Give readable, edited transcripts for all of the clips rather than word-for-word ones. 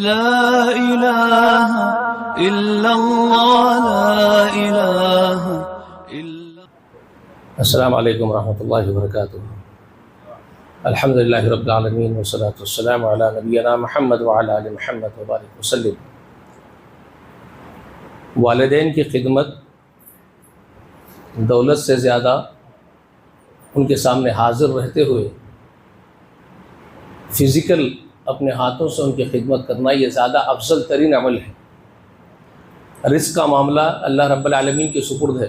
لا إله إلا الله لا إله إلا. السلام علیکم ورحمۃ اللہ وبرکاتہ. الحمد للہ رب العالمین والصلاة والسلام علی نبینا محمد وعلی آل محمد وبارک وسلم. والدین کی خدمت دولت سے زیادہ ان کے سامنے حاضر رہتے ہوئے فزیکل اپنے ہاتھوں سے ان کی خدمت کرنا یہ زیادہ افضل ترین عمل ہے. رزق کا معاملہ اللہ رب العالمین کے سپرد ہے.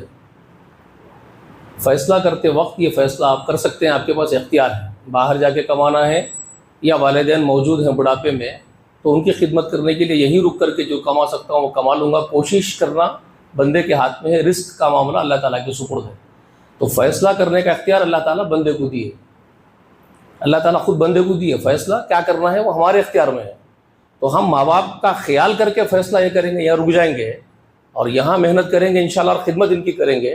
فیصلہ کرتے وقت یہ فیصلہ آپ کر سکتے ہیں، آپ کے پاس اختیار ہے. باہر جا کے کمانا ہے یا والدین موجود ہیں بڑھاپے میں تو ان کی خدمت کرنے کے لیے یہیں رک کر کے جو کما سکتا ہوں وہ کما لوں گا. کوشش کرنا بندے کے ہاتھ میں ہے. رزق کا معاملہ اللہ تعالیٰ کے سپرد ہے. تو فیصلہ کرنے کا اختیار اللہ تعالیٰ بندے کو دیے. اللہ تعالیٰ خود بندے کو دیے. فیصلہ کیا کرنا ہے وہ ہمارے اختیار میں ہے. تو ہم ماں باپ کا خیال کر کے فیصلہ یہ کریں گے، یہاں رک جائیں گے اور یہاں محنت کریں گے انشاءاللہ اور خدمت ان کی کریں گے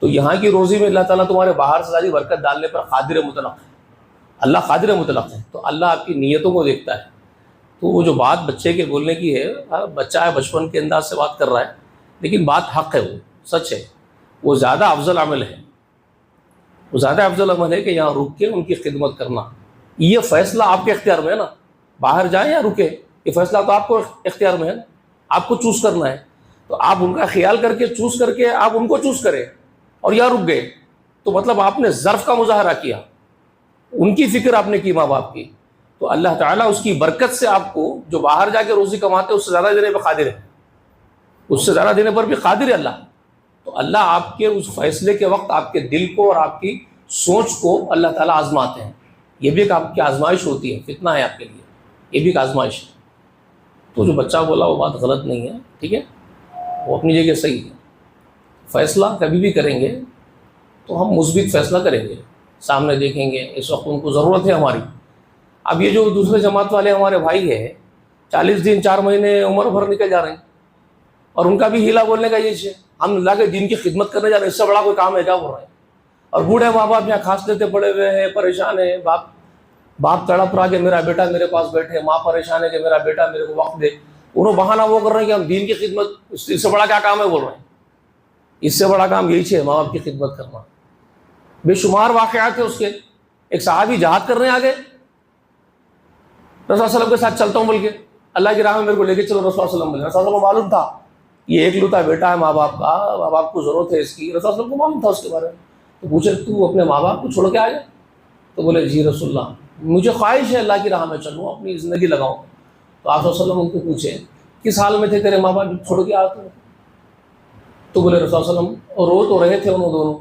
تو یہاں کی روزی میں اللہ تعالیٰ تمہارے باہر سے ساری برکت ڈالنے پر قادر مطلق ہے. اللہ قادر مطلق ہے. تو اللہ آپ کی نیتوں کو دیکھتا ہے. تو وہ جو بات بچے کے بولنے کی ہے، بچہ ہے بچپن کے انداز سے بات کر رہا ہے لیکن بات حق ہے، وہ سچ ہے. وہ زیادہ افضل عمل ہے. وہ زیادہ افضل عمل ہے کہ یہاں رک کے ان کی خدمت کرنا. یہ فیصلہ آپ کے اختیار میں ہے نا، باہر جائیں یا رکے، یہ فیصلہ تو آپ کو اختیار میں ہے نا. آپ کو چوز کرنا ہے. تو آپ ان کا خیال کر کے چوز کر کے آپ ان کو چوز کریں اور یہاں رک گئے تو مطلب آپ نے ظرف کا مظاہرہ کیا، ان کی فکر آپ نے کی ماں باپ کی. تو اللہ تعالیٰ اس کی برکت سے آپ کو جو باہر جا کے روزی کماتے اس سے زیادہ دینے پہ قادر ہے. اس سے زیادہ دینے پر بھی قادر ہے اللہ. تو اللہ آپ کے اس فیصلے کے وقت آپ کے دل کو اور آپ کی سوچ کو اللہ تعالیٰ آزماتے ہیں. یہ بھی ایک آپ کی آزمائش ہوتی ہے، فتنہ ہے آپ کے لیے، یہ بھی ایک آزمائش ہے. تو جو بچہ بولا وہ بات غلط نہیں ہے، ٹھیک ہے، وہ اپنی جگہ صحیح ہے. فیصلہ کبھی بھی کریں گے تو ہم مثبت فیصلہ کریں گے، سامنے دیکھیں گے اس وقت ان کو ضرورت ہے ہماری. اب یہ جو دوسرے جماعت والے ہمارے بھائی ہیں 40 دن 4 مہینے عمر بھر نکل جا رہے ہیں اور ان کا بھی ہیلا بولنے کا یہ ہے ہم اللہ کے دین کی خدمت کرنے جا رہے ہیں، اس سے بڑا کوئی کام ہے کیا بول رہے ہیں. اور بوڑھے ماں باپ یہاں کھانس لیتے پڑے ہوئے ہیں، پریشان ہیں. باپ تڑپ رہا کہ میرا بیٹا میرے پاس بیٹھے، ماں پریشان ہے کہ میرا بیٹا میرے کو وقت دے. انہوں بہانہ وہ کر رہے ہیں کہ ہم دین کی خدمت، اس سے بڑا کیا کام ہے بول رہے ہیں. اس سے بڑا کام یہی ہے، ماں باپ کی خدمت کرنا. بے شمار واقعات ہیں اس کے. ایک صحابی جہاد کرنے آگے، رسول اللہ علیہ وسلم کے ساتھ چلتا ہوں بول کے اللہ کی راہ میں میرے کو لے کے چلو. رسول اللہ علیہ وسلم بولے، رسول اللہ علیہ وسلم کو معلوم تھا یہ ایک لوتا بیٹا ہے ماں باپ کا، ماں باپ کو ضرورت ہے اس کی. رسول اللہ علیہ وسلم کو معلوم تھا اس کے بارے میں. تو پوچھے تو اپنے ماں باپ کو چھوڑ کے آ جائے؟ تو بولے جی رسول اللہ مجھے خواہش ہے اللہ کی راہ میں چلوں، اپنی زندگی لگاؤں. تو آپ صلی اللہ علیہ وسلم ان کو پوچھے کس حال میں تھے تیرے ماں باپ چھوڑ کے آتے؟ تو بولے رسول اللہ علیہ وسلم رو تو رہے تھے انہوں دونوں،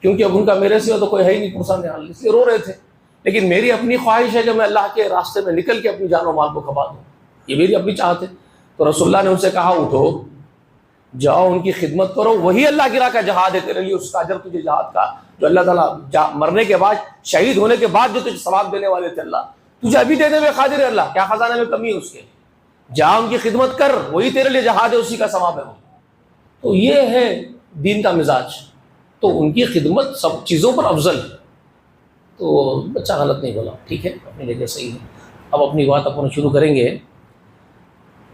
کیونکہ اب ان کا میرے سوا تو کوئی ہے ہی نہیں پرسان حال، اس لیے رو رہے تھے. لیکن میری اپنی خواہش ہے کہ میں اللہ کے راستے میں نکل کے اپنی جان و مال کو کھپا دوں، یہ میری اپنی چاہت ہے. تو رسول اللہ نے ان سے کہا اٹھو جاؤ ان کی خدمت کرو، وہی اللہ کی راہ کا جہاد ہے تیرے لیے. اس کا اجر تجھے جہاد کا جو اللہ تعالیٰ مرنے کے بعد شہید ہونے کے بعد جو تجھے ثواب دینے والے تھے اللہ تجھے ابھی دینے میں قادر ہے. اللہ کیا خزانے میں کمی ہے اس کے. جا ان کی خدمت کر، وہی تیرے لیے جہاد ہے، اسی کا ثواب ہے. تو یہ ہے دین کا مزاج. تو ان کی خدمت سب چیزوں پر افضل ہے. تو بچہ غلط نہیں بولا، ٹھیک ہے، اپنی جگہ صحیح ہے. اب اپنی بات اپنا شروع کریں گے.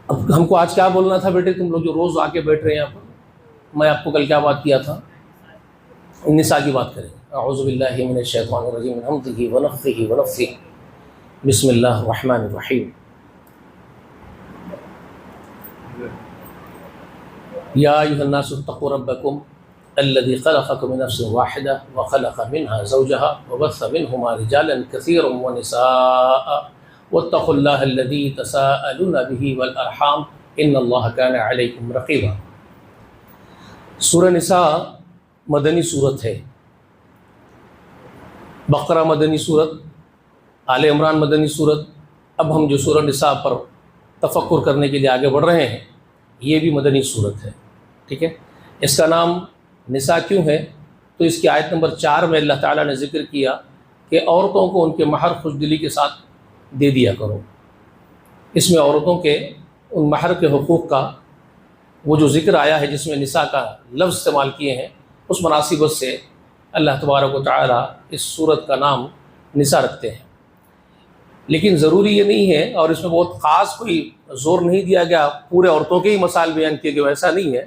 اب ہم کو آج کیا بولنا تھا بیٹے؟ تم لوگ جو روز آ کے بیٹھ رہے ہیں یہاں پر، میں آپ کو کل کیا بات کیا تھا؟ نساء کی بات کریں. اعوذ باللہ من الشیطان الرجیم من حمزہ ونفخہ ونفثہ. بسم اللہ الرحمن الرحیم. یا ایھا الناس اتقوا ربکم الذی خلقکم من نفس واحدہ وخلق منها زوجها وبث منہما رجالا کثیرا ونساء واتقوا اللہ الذی تساءلون به والارحام ان اللہ کان علیکم رقیبا. سورہ نساء مدنی صورت ہے. بقرہ مدنی صورت، آل عمران مدنی صورت. اب ہم جو سورہ نساء پر تفکر کرنے کے لیے آگے بڑھ رہے ہیں یہ بھی مدنی صورت ہے، ٹھیک ہے. اس کا نام نساء کیوں ہے؟ تو اس کی آیت نمبر 4 میں اللہ تعالیٰ نے ذکر کیا کہ عورتوں کو ان کے مہر خوش دلی کے ساتھ دے دیا کرو. اس میں عورتوں کے ان مہر کے حقوق کا وہ جو ذکر آیا ہے جس میں نساء کا لفظ استعمال کیے ہیں، اس مناسبت سے اللہ تبارک و تعالیٰ اس صورت کا نام نساء رکھتے ہیں. لیکن ضروری یہ نہیں ہے، اور اس میں بہت خاص کوئی زور نہیں دیا گیا پورے عورتوں کے ہی مسائل بیان کیے گئے، ایسا نہیں ہے،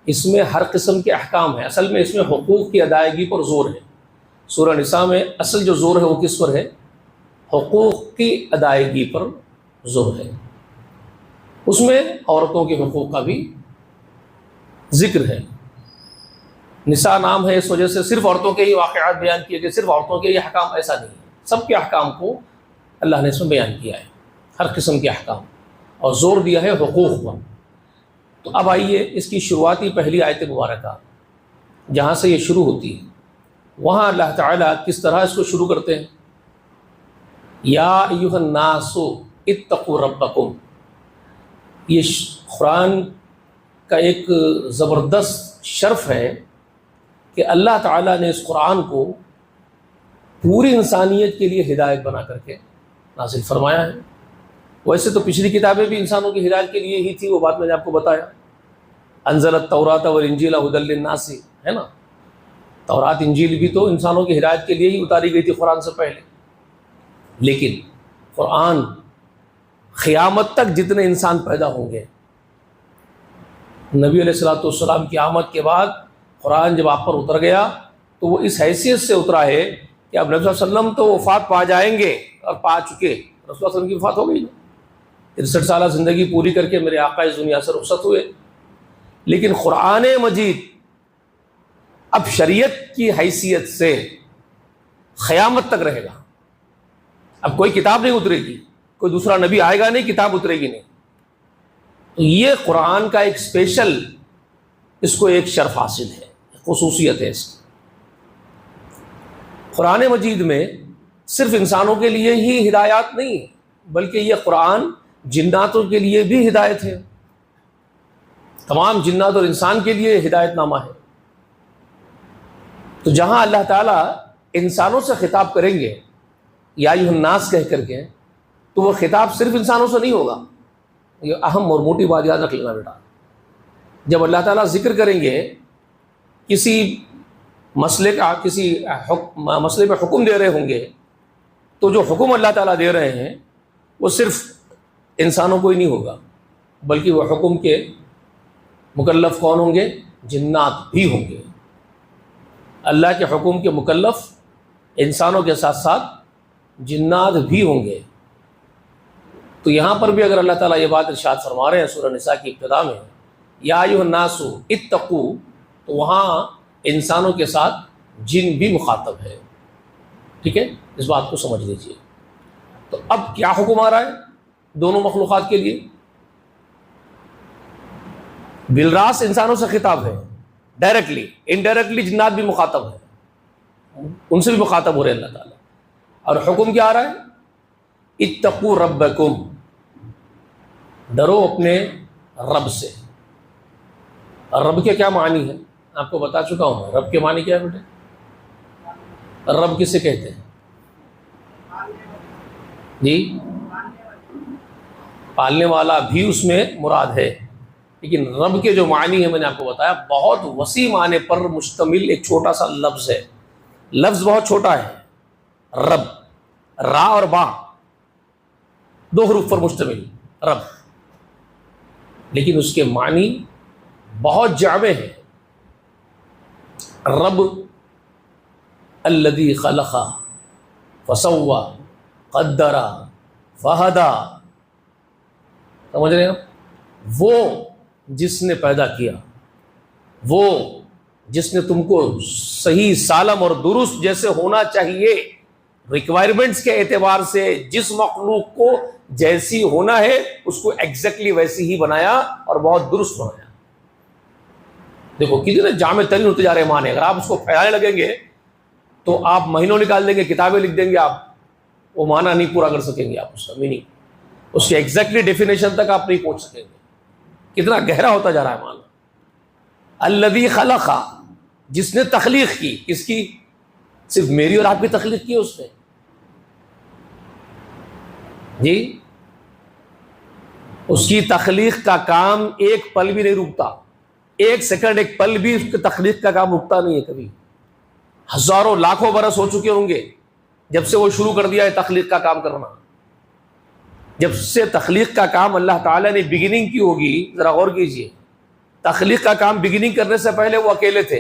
اس میں ہر قسم کے احکام ہیں۔ اصل میں اس میں حقوق کی ادائیگی پر زور ہے۔ سورہ نساء میں اصل جو زور ہے وہ کس پر ہے؟ حقوق کی ادائیگی پر زور ہے۔ اس میں عورتوں کے حقوق کا بھی ذکر ہے۔ نساء نام ہے اس وجہ سے صرف عورتوں کے ہی واقعات بیان کیے گئے، صرف عورتوں کے ہی احکام، ایسا نہیں ہے، سب کے احکام کو اللہ نے اس میں بیان کیا ہے، ہر قسم کے احکام، اور زور دیا ہے حقوق پر۔ تو اب آئیے اس کی شروعاتی پہلی آیت مبارکہ جہاں سے یہ شروع ہوتی ہے، وہاں اللہ تعالیٰ کس طرح اس کو شروع کرتے ہیں؟ یا ایھا الناس اتقوا ربکم۔ یہ قرآن کا ایک زبردست شرف ہے کہ اللہ تعالیٰ نے اس قرآن کو پوری انسانیت کے لیے ہدایت بنا کر کے نازل فرمایا ہے۔ ویسے تو پچھلی کتابیں بھی انسانوں کی ہدایت کے لیے ہی تھی، وہ بات میں نے آپ کو بتایا، انزل التوراۃ والانجیل ھدی للناس، ہے نا، تورات انجیل بھی تو انسانوں کی ہدایت کے لیے ہی اتاری گئی تھی قرآن سے پہلے، لیکن قرآن قیامت تک جتنے انسان پیدا ہوں گے، نبی علیہ الصلوۃ والسلام کی آمد کے بعد قرآن جب آپ پر اتر گیا تو وہ اس حیثیت سے اترا ہے کہ اب نبی صلی اللہ علیہ وسلم تو وفات پا جائیں گے، اور پا چکے، رسول اللہ صلی اللہ علیہ وسلم کی وفات ہو گئی، 63 سالہ زندگی پوری کر کے میرے آقا اس دنیا سے رخصت ہوئے، لیکن قرآن مجید اب شریعت کی حیثیت سے قیامت تک رہے گا۔ اب کوئی کتاب نہیں اترے گی، کوئی دوسرا نبی آئے گا نہیں، کتاب اترے گی نہیں۔ تو یہ قرآن کا ایک اسپیشل، اس کو ایک شرف حاصل ہے، خصوصیت ہے اس کی۔ قرآن مجید میں صرف انسانوں کے لیے ہی ہدایات نہیں ہے، بلکہ یہ قرآن جناتوں کے لیے بھی ہدایت ہے، تمام جنات اور انسان کے لیے ہدایت نامہ ہے۔ تو جہاں اللہ تعالیٰ انسانوں سے خطاب کریں گے یا ایھا الناس کہہ کر کے، تو وہ خطاب صرف انسانوں سے نہیں ہوگا۔ یہ اہم اور موٹی بات یاد رکھ لینا بیٹا، جب اللہ تعالیٰ ذکر کریں گے کسی مسئلے کا، کسی مسئلے پہ حکم دے رہے ہوں گے، تو جو حکم اللہ تعالیٰ دے رہے ہیں وہ صرف انسانوں کو ہی نہیں ہوگا، بلکہ وہ حکم کے مکلف کون ہوں گے؟ جنات بھی ہوں گے۔ اللہ کے حکم کے مکلف انسانوں کے ساتھ ساتھ جنات بھی ہوں گے۔ تو یہاں پر بھی اگر اللہ تعالیٰ یہ بات ارشاد فرما رہے ہیں سورہ نساء کی ابتدا میں، یا ایھا الناس اتقوا، تو وہاں انسانوں کے ساتھ جن بھی مخاطب ہے، ٹھیک ہے، اس بات کو سمجھ لیجیے۔ تو اب کیا حکم آ رہا ہے دونوں مخلوقات کے لیے؟ بالراس انسانوں سے خطاب ہے ڈائریکٹلی، انڈائریکٹلی جنات بھی مخاطب ہے، ان سے بھی مخاطب ہو رہے ہیں اللہ تعالیٰ۔ اور حکم کیا آ رہا ہے؟ اتقوا ربکم، ڈرو اپنے رب سے۔ اور رب کے کیا معنی ہے آپ کو بتا چکا ہوں میں، رب کے معنی کیا ہے بیٹے؟ رب کسے کہتے ہیں جی؟ پالنے والا بھی اس میں مراد ہے، لیکن رب کے جو معنی ہے میں نے آپ کو بتایا بہت وسیع معنی پر مشتمل ایک چھوٹا سا لفظ ہے، لفظ بہت چھوٹا ہے، رب، را اور با، 2 حروف پر مشتمل رب، لیکن اس کے معنی بہت جامع ہے۔ رب الذی خلق فسوى قدر فہدى، سمجھ رہے ہیں آپ؟ وہ جس نے پیدا کیا، وہ جس نے تم کو صحیح سالم اور درست جیسے ہونا چاہیے، ریکوائرمنٹس کے اعتبار سے جس مخلوق کو جیسی ہونا ہے اس کو ایگزیکٹلی ویسی ہی بنایا اور بہت درست بنایا۔ دیکھو کتنے جامع ترین ہوتے جا رہے معنی، اگر آپ اس کو پھیلانے لگیں گے تو آپ مہینوں نکال دیں گے، کتابیں لکھ دیں گے، آپ وہ معنی نہیں پورا کر سکیں گے، آپ اس کا میننگ، اس کی ایگزیکٹلی ڈیفینیشن تک آپ نہیں پہنچ سکیں گے، کتنا گہرا ہوتا جا رہا ہے معنی۔ الذی خلق، جس نے تخلیق کی، کس کی؟ صرف میری اور آپ کی تخلیق کی اس نے جی۔ اس کی تخلیق کا کام ایک پل بھی نہیں رکتا، ایک سیکنڈ، ایک پل بھی اس کی تخلیق کا کام رکتا نہیں ہے کبھی۔ ہزاروں لاکھوں برس ہو چکے ہوں گے جب سے وہ شروع کر دیا ہے تخلیق کا کام کرنا، جب سے تخلیق کا کام اللہ تعالیٰ نے بگننگ کی ہوگی، ذرا غور کیجئے، تخلیق کا کام بگننگ کرنے سے پہلے وہ اکیلے تھے،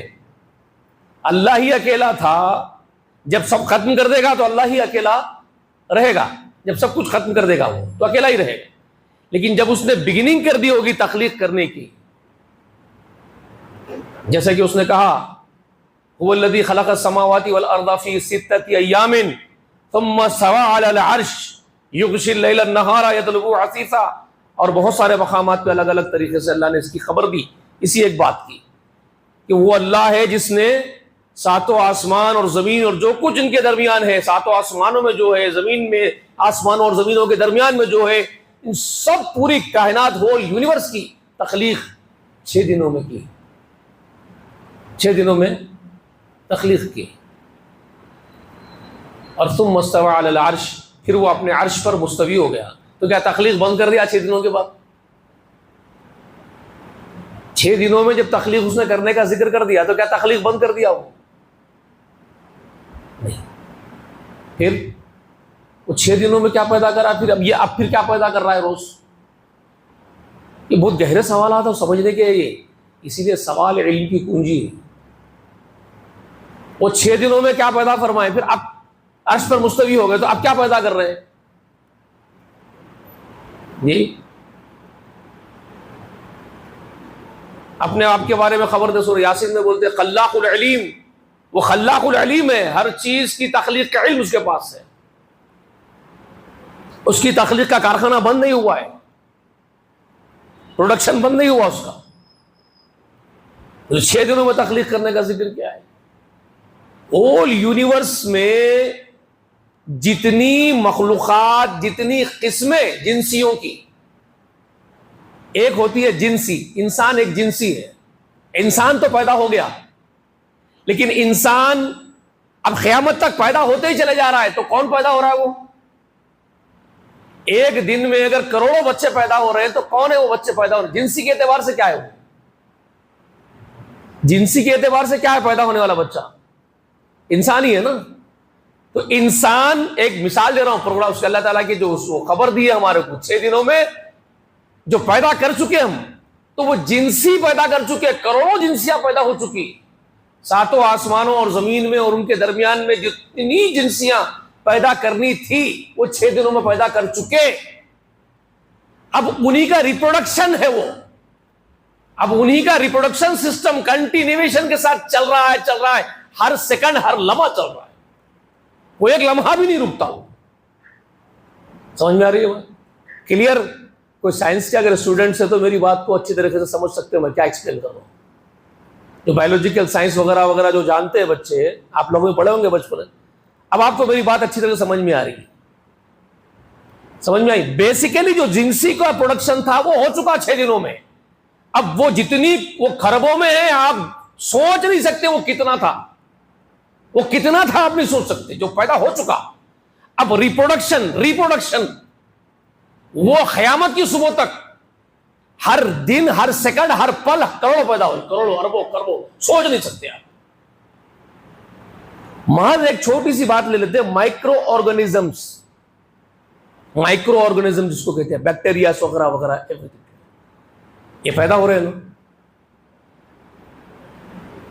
اللہ ہی اکیلا تھا. جب سب ختم کر دے گا تو اللہ ہی اکیلا رہے گا، جب سب کچھ ختم کر دے گا وہ تو اکیلا ہی رہے گا. لیکن جب اس نے بگننگ کر دی ہوگی تخلیق کرنے کی، جیسے کہ اس نے کہا هو الذی خلق السماوات والارض فی ستۃ ایام ثم استوى علی العرش یغشی اللیل النہار یطلبہ حثیثا، اور بہت سارے مقامات پہ الگ الگ طریقے سے اللہ نے اس کی خبر دی اسی ایک بات کی کہ وہ اللہ ہے جس نے ساتوں آسمان اور زمین اور جو کچھ ان کے درمیان ہے، ساتوں آسمانوں میں جو ہے، زمین میں، آسمانوں اور زمینوں کے درمیان میں جو ہے، ان سب پوری کائنات ہول یونیورس کی تخلیق 6 دنوں میں کی، 6 دنوں میں تخلیق کی. اور ثم استوى علی العرش، پھر وہ اپنے عرش پر مستوی ہو گیا. تو کیا تخلیق بند کر دیا 6 دنوں کے بعد؟ 6 دنوں میں جب تخلیق اس نے کرنے کا ذکر کر دیا تو کیا تخلیق بند کر دیا وہ؟ نہیں. پھر وہ 6 دنوں میں کیا پیدا کرا؟ پھر اب پھر کیا پیدا کر رہا ہے روز؟ یہ بہت گہرے سوالات ہیں سمجھنے کے. یہ اسی لیے سوال علم کی کنجی ہے. وہ 6 دنوں میں کیا پیدا فرمائے، پھر اب عرش پر مستوی ہو گئے تو اب کیا پیدا کر رہے ہیں؟ جی اپنے آپ کے بارے میں خبر دے، سورہ یاسین میں بولتے خلاق العلیم، وہ خلاق العلیم ہے، ہر چیز کی تخلیق کا علم اس کے پاس ہے. اس کی تخلیق کا کارخانہ بند نہیں ہوا ہے، پروڈکشن بند نہیں ہوا اس کا. 6 دنوں میں تخلیق کرنے کا ذکر کیا ہے؟ ہول یونیورس میں جتنی مخلوقات، جتنی قسمیں جنسیوں کی، ایک ہوتی ہے جنسی، انسان ایک جنسی ہے. انسان تو پیدا ہو گیا، لیکن انسان اب قیامت تک پیدا ہوتے ہی چلے جا رہا ہے. تو کون پیدا ہو رہا ہے؟ وہ ایک دن میں اگر کروڑوں بچے پیدا ہو رہے ہیں تو کون ہے وہ بچے پیدا ہو رہے ہیں؟ جنسی کے اعتبار سے کیا ہے وہ؟ جنسی کے اعتبار سے کیا ہے پیدا ہونے والا بچہ؟ انسان ہی ہے نا. تو انسان، ایک مثال دے رہا ہوں پروگرام اس کے، اللہ تعالیٰ کی جو خبر دی ہے ہمارے کو 6 دنوں میں جو پیدا کر چکے ہم، تو وہ جنسی پیدا کر چکے، کروڑوں جنسیاں پیدا ہو چکی ساتوں آسمانوں اور زمین میں، اور ان کے درمیان میں جتنی جنسیاں پیدا کرنی تھی وہ 6 دنوں میں پیدا کر چکے. اب انہی کا ریپروڈکشن ہے وہ، اب انہی کا ریپروڈکشن سسٹم کنٹینیویشن کے ساتھ چل رہا ہے، ہر سیکنڈ ہر لمحہ چل رہا ہے، وہ ایک لمحہ بھی نہیں رکتا. سمجھ میں آ رہی ہے بات کلیئر؟ کوئی سائنس کے اگر اسٹوڈنٹس ہے تو میری بات کو اچھی طریقے سے سمجھ سکتے ہیں میں کیا ایکسپلین کر رہا ہوں. جو بایولوجیکل سائنس وغیرہ وغیرہ جو جانتے ہیں بچے، آپ لوگوں نے پڑھے ہوں گے بچپن میں، اب آپ کو میری بات اچھی طرح سمجھ میں آ رہی ہے؟ سمجھ میں آئی؟ بیسیکلی جو جنسی کا پروڈکشن تھا وہ ہو چکا 6 دنوں میں. اب وہ جتنی وہ خربوں میں ہے، آپ سوچ نہیں سکتے وہ کتنا تھا، وہ کتنا تھا آپ نہیں سوچ سکتے جو پیدا ہو چکا. اب ریپروڈکشن وہ قیامت کی صبح تک، ہر دن، ہر سیکنڈ، ہر پل کروڑوں پیدا ہو، کروڑوں، اربوں، کربوں، سوچ نہیں سکتے آپ. محض ایک چھوٹی سی بات لے لیتے ہیں، مائکرو آرگنزمز جس کو کہتے ہیں، بیکٹیریاز وغیرہ وغیرہ، یہ پیدا ہو رہے ہیں نا.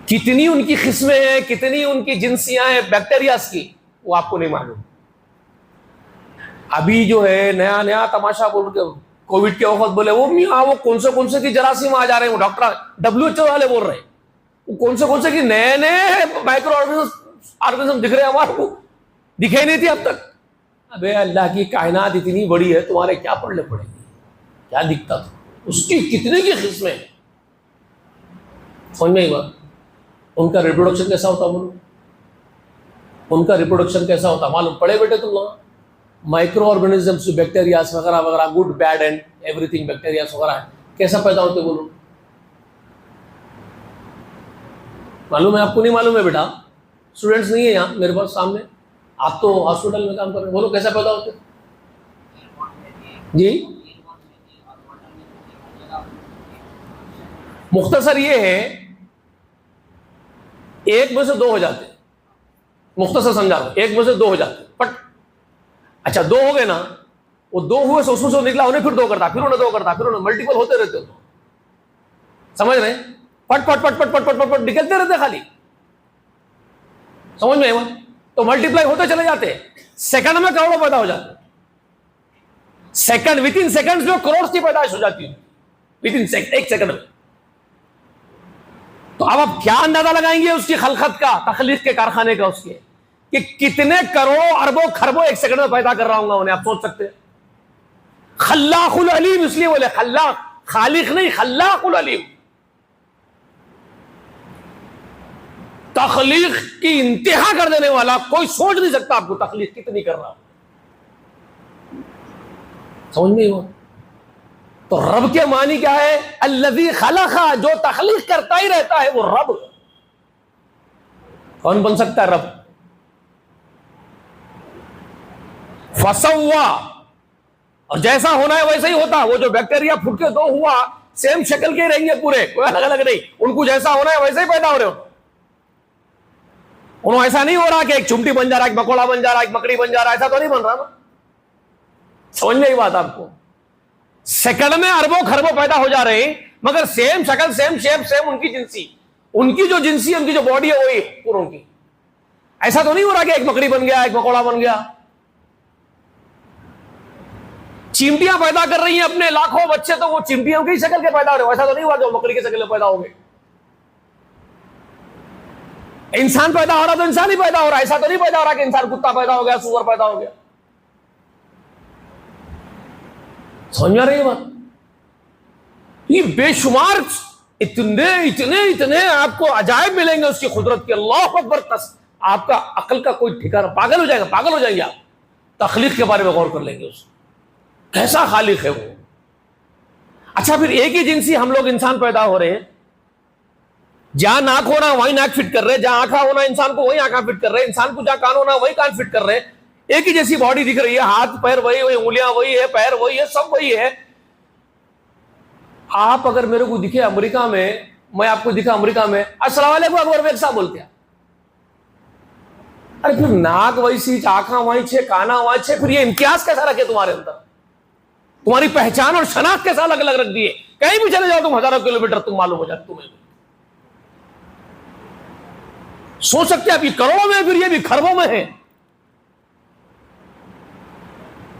کتنی ان کی قسمیں ہیں، کتنی ان کی جنسیاں ہیں بیکٹیریاز کی، وہ آپ کو نہیں معلوم. ابھی جو ہے نیا تماشا بول کے کووڈ کے وقت بولے وہ کون سے کی جراثیم آ جا رہے ہیں، وہ ڈاکٹر WHO والے بول رہے ہیں وہ کون سے کی نئے مائکرو آرگنزم دکھ رہے ہیں، ہمارے کو دکھے نہیں تھی اب تک. ابے اللہ کی کائنات اتنی بڑی ہے، تمہارے کیا پڑھنے پڑے گی؟ کیا دکھتا تھا اس کی کتنے کی قسمیں. سمجھ میں آئی بات؟ ان کا ریپروڈکشن کیسا ہوتا؟ بولو ان کا ریپروڈکشن کیسا ہوتا؟ معلوم پڑے بیٹے تم لوگ؟ مائکرو آرگنزمس، بیکٹیریاز وغیرہ وغیرہ، good bad and every thing bacterias وغیرہ کیسا پیدا ہوتے بولو؟ معلوم ہے آپ کو؟ نہیں معلوم ہے بیٹا؟ اسٹوڈنٹس نہیں ہے یہاں میرے پاس سامنے، آپ تو ہاسپٹل میں کام کر رہے ہیں، بولو کیسا پیدا ہوتے؟ جی مختصر یہ ہے، ایک میں سے 2 ہو جاتے، مختصر سمجھا رہا ہوں، ایک میں سے 2 ہو جاتے. بٹ اچھا 2 ہو گئے نا، وہ دو ہوئے سے اس میں سے نکلا انہیں پھر دو کرتا, پھر انہیں دو کرتا, پھر انہیں ملٹیپل ہوتے رہتے ہو. سمجھ رہے ہیں؟ پٹ پٹ پٹ پٹ پٹ پٹ پٹ پٹ نکلتے رہتے خالی. سمجھ میں آئے؟ تو ملٹیپلائی ہوتے چلے جاتے, سیکنڈ میں کروڑوں پیدا ہو جاتے, سیکنڈ ود ان سیکنڈ جو کروڑ کی پیدائش ہو جاتی ہے ود ان ایک سیکنڈ میں. تو اب آپ کیا اندازہ لگائیں گے اس کی خلقت کا, تخلیق کے کارخانے کا, اس کے کہ کتنے کروڑوں اربوں خربوں ایک سیکنڈ میں پیدا کر رہا ہوں گا انہیں. آپ سوچ سکتے ہیں. خلاق العلیم اس لیے بولے, خلاق خالق نہیں, خلاق العلیم. تخلیق کی انتہا کر دینے والا, کوئی سوچ نہیں سکتا آپ کو تخلیق کتنی کر رہا. سمجھ نہیں ہوا؟ تو رب کے معنی کیا ہے؟ الذی خلق, جو تخلیق کرتا ہی رہتا ہے وہ رب. کون بن سکتا ہے رب؟ فسوا, اور جیسا ہونا ہے ویسا ہی ہوتا. وہ جو بیکٹیریا پھٹ کے دو ہوا سیم شکل کے رہیں گے پورے, کوئی الگ الگ نہیں. ان کو جیسا ہونا ہے ویسے ہی پیدا ہو رہے ہو. انہوں ایسا نہیں ہو رہا کہ ایک چمٹی بن جا رہا, ایک مکوڑا بن جا رہا, ایک مکڑی بن جا رہا, ایسا تو نہیں بن رہا نا. سمجھ میں ہی بات آپ کو؟ سیکنڈ میں اربوں خربوں پیدا ہو جا رہے ہیں, مگر سیم شکل, سیم شیپ, سیم ان کی جنسی, ان کی جو جنسی, ان کی جو باڈی ہے وہی پوروں کی. ایسا تو نہیں ہو رہا کہ ایک مکڑی بن گیا, ایک مکوڑا بن گیا. چیمٹیاں پیدا کر رہی ہیں اپنے لاکھوں بچے, تو وہ چیمٹیوں کی شکل کے پیدا ہو رہے. ایسا تو نہیں ہوا کہ وہ مکڑی کی شکل میں پیدا ہو گئے. انسان پیدا ہو رہا تو انسان ہی پیدا ہو رہا. ایسا تو نہیں پیدا ہو رہا کہ انسان کتا پیدا ہو گیا, سور پیدا ہو گیا. سمجھ میں آ رہی ہے بات؟ یہ بے شمار اتنے اتنے اتنے آپ کو عجائب ملیں گے اس کی قدرت کے. اللہ اکبر, آپ کا عقل کا کوئی ٹھکانہ, پاگل ہو جائے گا, پاگل ہو جائیں گے آپ. تخلیق کے بارے میں غور کر لیں گے, اس کیسا خالق ہے وہ. اچھا, پھر ایک ہی جنسی ہم لوگ انسان پیدا ہو رہے ہیں, جہاں ناک ہونا وہیں ناک فٹ کر رہے, جہاں آنکھا ہونا انسان کو وہیں آنکھاں فٹ کر رہے, انسان کو جہاں کان ہونا وہیں کان فٹ کر رہے. ایک ہی جیسی باڈی دکھ رہی ہے, ہاتھ پیر وہی, انگلیاں وہی ہے, پیر وہی ہے, سب وہی ہے. آپ اگر میرے کو دکھے امریکہ میں, میں آپ کو دکھا امریکہ میں, السلام علیکم اکبر ویکسا بولتے ہیں. ارے پھر ناک ویسی, آنکھاں وہیں چھے, کانا وہاں چھے, پھر یہ امتیاز کیسا رکھے تمہارے اندر؟ تمہاری پہچان اور شناخت کیسا الگ الگ رکھ دیے؟ کہیں بھی چلے جاؤ تم ہزاروں کلومیٹر, تم معلوم ہو جاتا تمہیں. سوچ سکتے ہیں آپ, یہ کروڑوں میں, پھر یہ بھی خربوں میں ہے.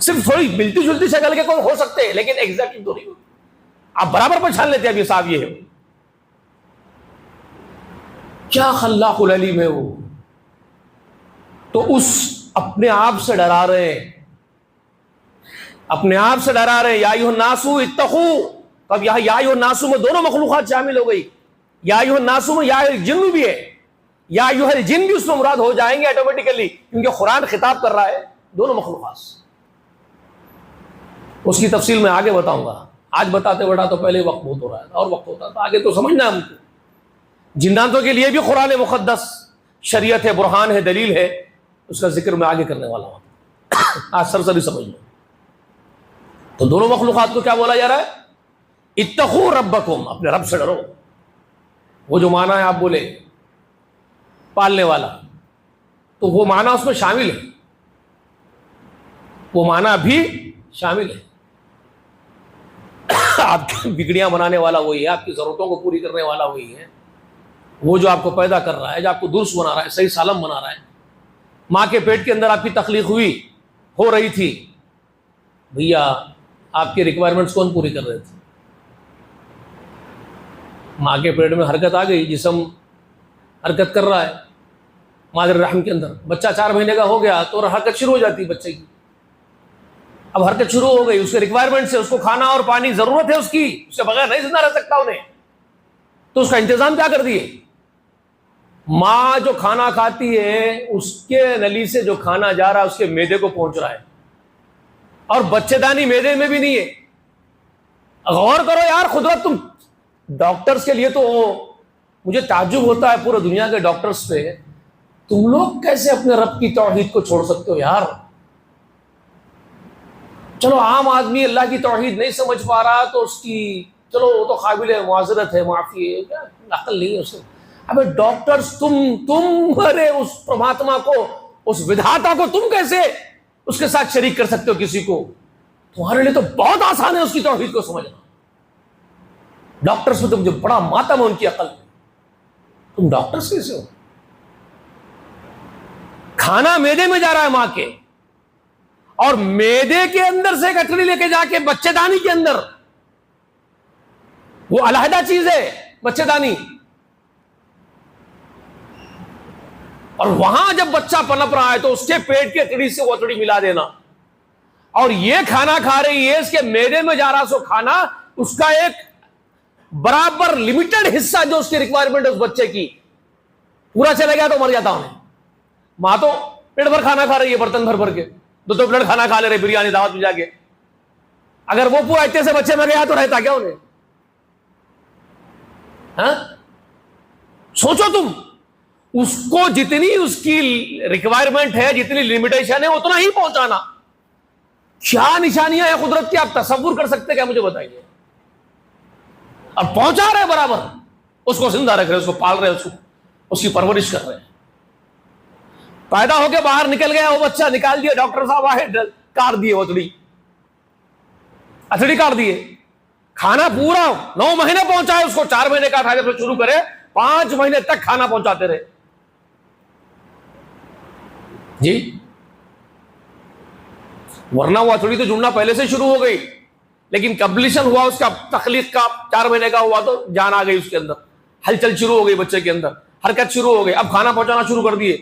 صرف تھوڑی ملتی جلتی شکل کے کوئی ہو سکتے ہیں, لیکن ایگزیکٹلی تو نہیں. آپ برابر پہچان لیتے ہیں اب یہ صاحب یہ ہے. کیا خلاق العلیم ہے وہ. تو اس اپنے آپ سے ڈرا رہے ہیں, اپنے آپ سے ڈرا رہے ہیں. یا ایھا الناس اتقوا, اب یہاں یا ایھا الناس میں دونوں مخلوقات شامل ہو گئی. یا ایھا الناس میں یا الجن بھی ہے, یا ایھا الجن بھی اس میں مراد ہو جائیں گے آٹومیٹیکلی, کیونکہ قرآن خطاب کر رہا ہے دونوں مخلوقات. اس کی تفصیل میں آگے بتاؤں گا. آج بتاتے بڑا تو پہلے وقت بہت ہو رہا ہے, اور وقت ہوتا تو آگے تو سمجھنا ہم کو. جناتوں کے لیے بھی قرآن مقدس شریعت ہے, برہان ہے, دلیل ہے, اس کا ذکر میں آگے کرنے والا ہوں. آج سرسری سمجھ لو. تو دونوں مخلوقات کو کیا بولا جا رہا ہے؟ اتقوا ربکم, اپنے رب سے ڈرو. وہ جو معنی ہے آپ بولے پالنے والا, تو وہ معنی اس میں شامل ہے, وہ معنی بھی شامل ہے. آپ کی بگڑیاں بنانے والا وہی ہے, آپ کی ضرورتوں کو پوری کرنے والا وہی ہے. وہ جو آپ کو پیدا کر رہا ہے, جو آپ کو درست بنا رہا ہے, صحیح سالم بنا رہا ہے. ماں کے پیٹ کے اندر آپ کی تخلیق ہو رہی تھی, بھیا آپ کی ریکوائرمنٹس کون پوری کر رہے تھے؟ ماں کے پیٹ میں حرکت آ گئی, جسم حرکت کر رہا ہے مادر رحم کے اندر. بچہ 4 مہینے کا ہو گیا تو حرکت شروع ہو جاتی بچے کی. اب حرکت شروع ہو گئی, اس کے ریکوائرمنٹ سے, اس کو کھانا اور پانی ضرورت ہے اس کی, اس سے بغیر نہیں زندہ رہ سکتا انہیں. تو اس کا انتظام کیا کر دیے؟ ماں جو کھانا کھاتی ہے اس کے نلی سے جو کھانا جا رہا ہے اس کے معدے کو پہنچ رہا ہے, اور بچے دانی معدے میں بھی نہیں ہے. غور کرو یار قدرت. تم ڈاکٹرز کے لیے تو مجھے تعجب ہوتا ہے پورے دنیا کے ڈاکٹرز پہ, تم لوگ کیسے اپنے رب کی توحید کو چھوڑ سکتے ہو یار. چلو عام آدمی اللہ کی توحید نہیں سمجھ پا رہا تو اس کی چلو وہ تو قابل معذرت ہے, معافی ہے, کیا عقل نہیں ہے اسے. ابے ڈاکٹرز تم ارے اس پرماتما کو, اس ودھاتا کو تم کیسے اس کے ساتھ شریک کر سکتے ہو کسی کو؟ تمہارے لیے تو بہت آسان ہے اس کی توحید کو سمجھنا. ڈاکٹرز میں تو مجھے بڑا ماتم ہے ان کی عقل. تم ڈاکٹرز کیسے ہو؟ کھانا معدے میں جا رہا ہے ماں کے, اور معدے کے اندر سے گٹھڑی لے کے جا کے بچے دانی کے اندر, وہ علیحدہ چیز ہے بچے دانی. اور وہاں جب بچہ پنپ رہا ہے تو اس کے پیٹ کے اکڑی سے وہ اکڑی ملا دینا, اور یہ کھانا کھا رہی ہے, اس کے معدے میں جا رہا سو کھانا, اس کا ایک برابر لمیٹڈ حصہ جو اس کی ریکوائرمنٹ ہے اس بچے کی, پورا چلے گیا تو مر جاتا انہیں. ماں تو پیٹ بھر کھانا کھا رہی ہے, برتن بھر بھر کے, دو پلیٹ کھانا کھا لے رہے بریانی دعوت میں جا کے. اگر وہ پورا اتنے سے بچے میں گیا تو رہتا کیا انہیں؟ ہاں سوچو تم, اس کو جتنی اس کی ریکوائرمنٹ ہے, جتنی لمیٹیشن ہے, اتنا ہی پہنچانا. کیا نشانیاں ہیں قدرت کی, آپ تصور کر سکتے کیا؟ مجھے بتائیے. اور پہنچا رہے برابر, اس کو زندہ رکھ رہے, اس کو پال رہے, اس کی پرورش کر رہے ہیں. پیدا ہو کے باہر نکل گیا وہ بچہ, نکال دیا ڈاکٹر صاحب آئے, کاٹ دیے اتڑی کاٹ دیے. کھانا پورا 9 مہینے پہنچائے اس کو, 4 مہینے کا کھانے سے شروع کرے, 5 مہینے تک کھانا پہنچاتے رہے جی. ورنہ وہ اتڑی تو جڑنا پہلے سے شروع ہو گئی, لیکن کمپلیشن ہوا اس کا تخلیق کا 4 مہینے کا ہوا تو جان آ گئی اس کے اندر, ہلچل شروع ہو گئی بچے کے اندر, حرکت شروع ہو گئی. اب کھانا پہنچانا شروع کر دیے.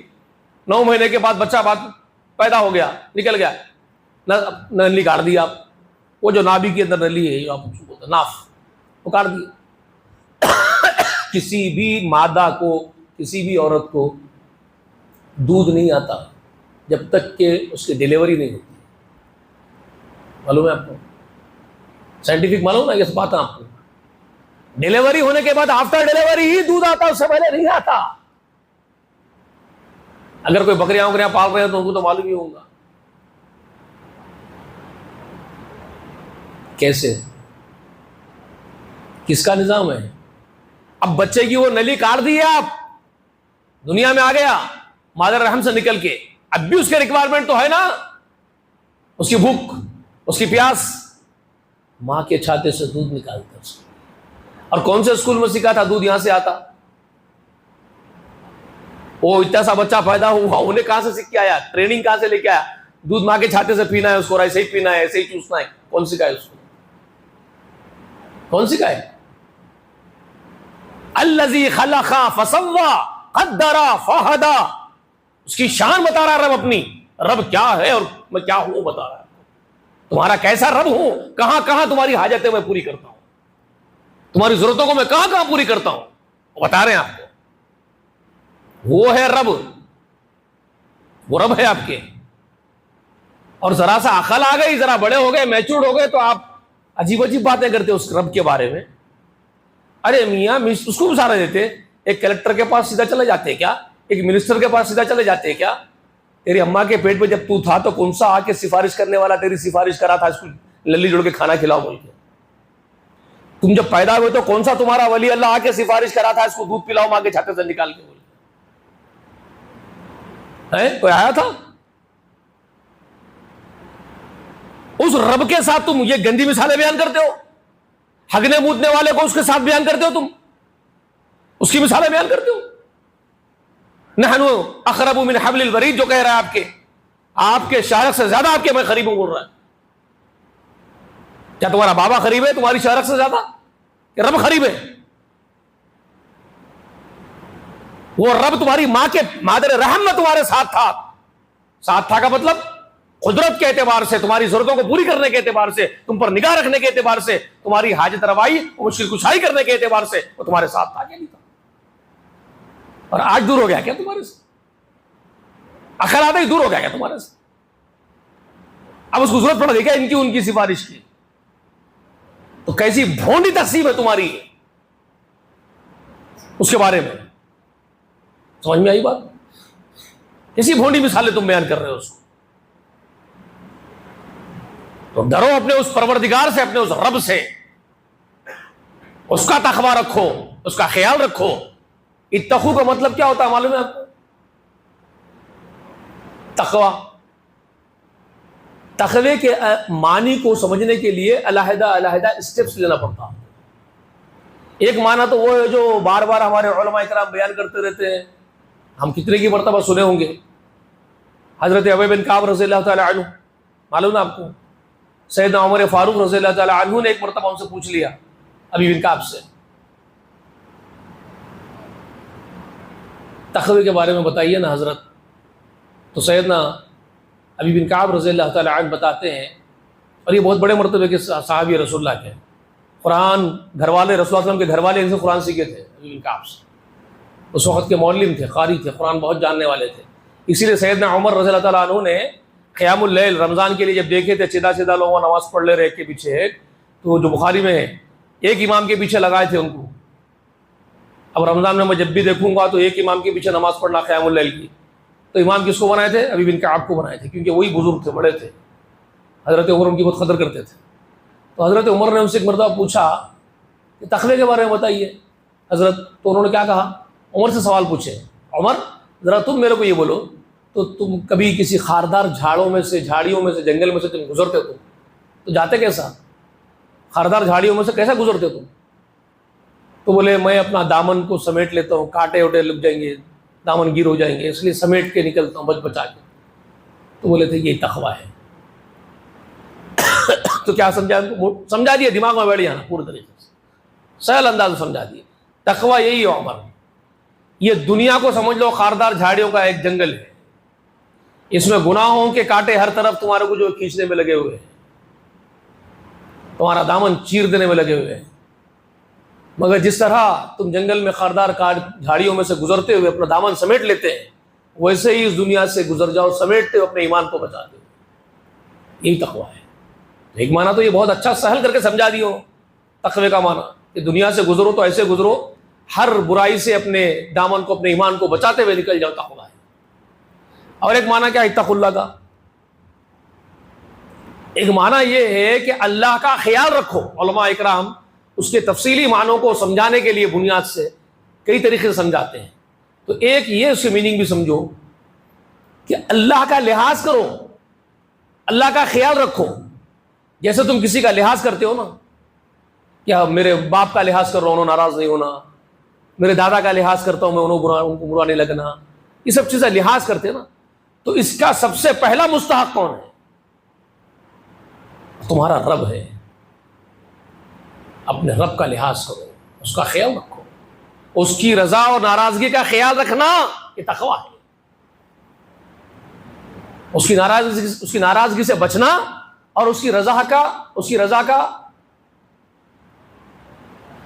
9 مہینے کے بعد بچہ پیدا ہو گیا, نکل گیا, نلی کاٹ دیا. وہ جو نابی کے اندر نلی ہے, آپ اس کو بولتے ناف, وہ کاٹ دی. کسی بھی مادہ کو, کسی بھی عورت کو دودھ نہیں آتا جب تک کہ اس کی ڈیلیوری نہیں ہوتی. معلوم ہے آپ کو؟ سائنٹیفک معلوم ہے یہ بات ہے آپ کو. ڈیلیوری ہونے کے بعد آفٹر ڈیلیوری ہی دودھ آتا, اس سے پہلے نہیں آتا. اگر کوئی بکریاں وکریاں پال رہے ہیں تو ان کو تو معلوم ہی ہوگا. کیسے, کس کا نظام ہے؟ اب بچے کی وہ نلی کاٹ دی ہے, آپ دنیا میں آ گیا مادر رحم سے نکل کے, اب بھی اس کے ریکوائرمنٹ تو ہے نا, اس کی بھوک, اس کی پیاس. ماں کے چھاتے سے دودھ نکالتا اس کو. اور کون سے اسکول میں سکھا تھا دودھ یہاں سے آتا؟ وہ اتنا سا بچہ پیدا ہوا, انہیں کہاں سے سیکھ کے آیا, ٹریننگ کہاں سے لے کے آیا؟ دودھ ماں کے چھاتے سے پینا ہے اس کو, ایسے ہی پینا ہے, ایسے ہی چوسنا ہے. کون سکھائے اس کو؟ کون سکھائے؟ الذی خلق فسوی قدر فہدی. اس کی شان بتا رہا رب اپنی, رب کیا ہے اور میں کیا ہوں بتا رہا ہے. تمہارا کیسا رب ہوں, کہاں کہاں تمہاری حاجتیں میں پوری کرتا ہوں, تمہاری ضرورتوں کو میں کہاں کہاں پوری کرتا ہوں, وہ بتا رہے ہیں آپ کو. وہ ہے رب, وہ رب ہے آپ کے. اور ذرا سا عقل آ گئی, ذرا بڑے ہو گئے, میچورڈ ہو گئے, تو آپ عجیب عجیب باتیں کرتے اس رب کے بارے میں. ارے میاں اس کو بھی سہارا دیتے, ایک کلیکٹر کے پاس سیدھا چلے جاتے کیا, ایک منسٹر کے پاس سیدھا چلے جاتے کیا؟ تیری اماں کے پیٹ میں جب تو تھا تو کون سا آ کے سفارش کرنے والا تیری سفارش کرا تھا اس کو للی جوڑ کے کھانا کھلاؤ بول کے؟ تم جب پیدا ہوئے تو کون سا تمہارا ولی اللہ آ کے سفارش کرا تھا اس کو دودھ پلاؤ ماں کے چھاتے سے نکال کے بول کے؟ کوئی آیا تھا؟ اس رب کے ساتھ تم یہ گندی مثالیں بیان کرتے ہو, ہگنے مودنے والے کو اس کے ساتھ بیان کرتے ہو, تم اس کی مثالیں بیان کرتے ہو. نحن اقرب من حبل الورید جو کہہ رہا ہے آپ کے شارک سے زیادہ آپ کے میں قریب ہوں بول رہا ہے. کیا تمہارا بابا قریب ہے تمہاری شارک سے زیادہ کہ رب قریب ہے؟ وہ رب تمہاری ماں کے مادر رحم میں تمہارے ساتھ تھا. ساتھ تھا کا مطلب قدرت کے اعتبار سے, تمہاری ضرورتوں کو پوری کرنے کے اعتبار سے, تم پر نگاہ رکھنے کے اعتبار سے, تمہاری حاجت روائی مشکل کشائی کرنے کے اعتبار سے وہ تمہارے ساتھ تھا. کیا نہیں تھا؟ اور آج دور ہو گیا کیا تمہارے سے؟ عقل آتا ہی دور ہو گیا کیا تمہارے سے؟ اب اس کو ضرورت پڑ گئی کیا ان کی ان کی سفارش کی؟ تو کیسی بھونڈی تقسیم ہے تمہاری اس کے بارے میں, سمجھ میں آئی بات؟ کیسی بھونڈی مثالیں تم بیان کر رہے ہو اس کو. تو ڈرو اپنے اس پروردگار سے, اپنے اس رب سے, اس کا تقویٰ رکھو, اس کا خیال رکھو. اتقو کا مطلب کیا ہوتا ہے معلوم ہے آپ کو؟ تقویٰ. تقوی کے معنی کو سمجھنے کے لیے علیحدہ علیحدہ اسٹیپس لینا پڑتا. ایک معنی تو وہ ہے جو بار بار ہمارے علماء کرام بیان کرتے رہتے ہیں, ہم کتنے کی مرتبہ سنے ہوں گے. حضرت ابی بن کعب رضی اللہ تعالی عنہ, معلوم ہے آپ کو, سیدنا عمر فاروق رضی اللہ تعالی عنہ نے ایک مرتبہ ان سے پوچھ لیا, ابی بن کعب سے, تقوی کے بارے میں بتائیے نا حضرت. تو سیدنا ابی بن کعب رضی اللہ تعالی عنہ بتاتے ہیں, اور یہ بہت بڑے مرتبے کے صحابی رسول اللہ کے, قرآن گھر والے رسول اللہ علیہ وسلم کے گھر والے ان سے قرآن سیکھے تھے. ابی بن کعب سے اس وقت کے معلم تھے, قاری تھے, قرآن بہت جاننے والے تھے. اسی لیے سیدنا عمر رضی اللہ تعالیٰ عنہ نے قیام اللیل رمضان کے لیے جب دیکھے تھے سیدھا سیدھا لوگوں نماز پڑھ لے رہے ایک کے پیچھے ایک, تو جو بخاری میں ہے ایک امام کے پیچھے لگائے تھے ان کو. اب رمضان میں جب بھی دیکھوں گا تو ایک امام کے پیچھے نماز پڑھنا قیام اللیل کی, تو امام کس کو بنائے تھے؟ ابی بن کعب کو بنائے تھے, کیونکہ وہی بزرگ تھے, بڑے تھے. حضرت عمر ان کی بہت قدر کرتے تھے. تو حضرت عمر نے ان سے ایک مرتبہ پوچھا کہ تقوی کے بارے میں بتائیے حضرت. تو انہوں نے کیا کہا, عمر سے سوال پوچھے, عمر ذرا تم میرے کو یہ بولو, تو تم کبھی کسی خاردار جھاڑوں میں سے, جھاڑیوں میں سے, جنگل میں سے تم گزرتے ہو تو جاتے کیسا؟ خاردار جھاڑیوں میں سے کیسا گزرتے تم؟ تو بولے میں اپنا دامن کو سمیٹ لیتا ہوں, کانٹے وٹے لگ جائیں گے, دامن گیر ہو جائیں گے, اس لیے سمیٹ کے نکلتا ہوں بچ بچا کے. تو بولے تھے یہی تقوی ہے. تو کیا سمجھا دیا, دماغ میں بیٹھ گیا نا پورے طریقے سے, سہل انداز میں سمجھا دیا. تقوی یہی ہے عمر. یہ دنیا کو سمجھ لو خاردار جھاڑیوں کا ایک جنگل ہے, اس میں گناہوں کے کانٹے ہر طرف تمہارے کو جو کھینچنے میں لگے ہوئے ہیں, تمہارا دامن چیر دینے میں لگے ہوئے ہیں. مگر جس طرح تم جنگل میں خاردار جھاڑیوں میں سے گزرتے ہوئے اپنا دامن سمیٹ لیتے ہیں, ویسے ہی اس دنیا سے گزر جاؤ سمیٹتے ہوئے اپنے ایمان کو بچاتے ہو. یہی تقوی ہے. ایک معنی تو یہ بہت اچھا سہل کر کے سمجھا دی ہو تقوی کا معنی, کہ دنیا سے گزرو تو ایسے گزرو ہر برائی سے اپنے دامن کو, اپنے ایمان کو بچاتے ہوئے نکل جاؤ, تقوی ہے. اور ایک معنی کیا اتقوا اللہ کا؟ ایک معنی یہ ہے کہ اللہ کا خیال رکھو. علماء اکرام اس کے تفصیلی معنوں کو سمجھانے کے لیے بنیاد سے کئی طریقے سے سمجھاتے ہیں. تو ایک یہ اس کی میننگ بھی سمجھو کہ اللہ کا لحاظ کرو, اللہ کا خیال رکھو. جیسے تم کسی کا لحاظ کرتے ہو نا, کیا میرے باپ کا لحاظ کر رہا ہوں, انہوں ناراض نہیں ہونا, میرے دادا کا لحاظ کرتا ہوں میں, ان کو برا نہیں لگنا, یہ سب چیزیں لحاظ کرتے ہیں نا. تو اس کا سب سے پہلا مستحق کون ہے؟ تمہارا رب ہے. اپنے رب کا لحاظ کرو, اس کا خیال رکھو, اس کی رضا اور ناراضگی کا خیال رکھنا یہ تقوی ہے. اس کی ناراضگی سے بچنا اور اس کی رضا کا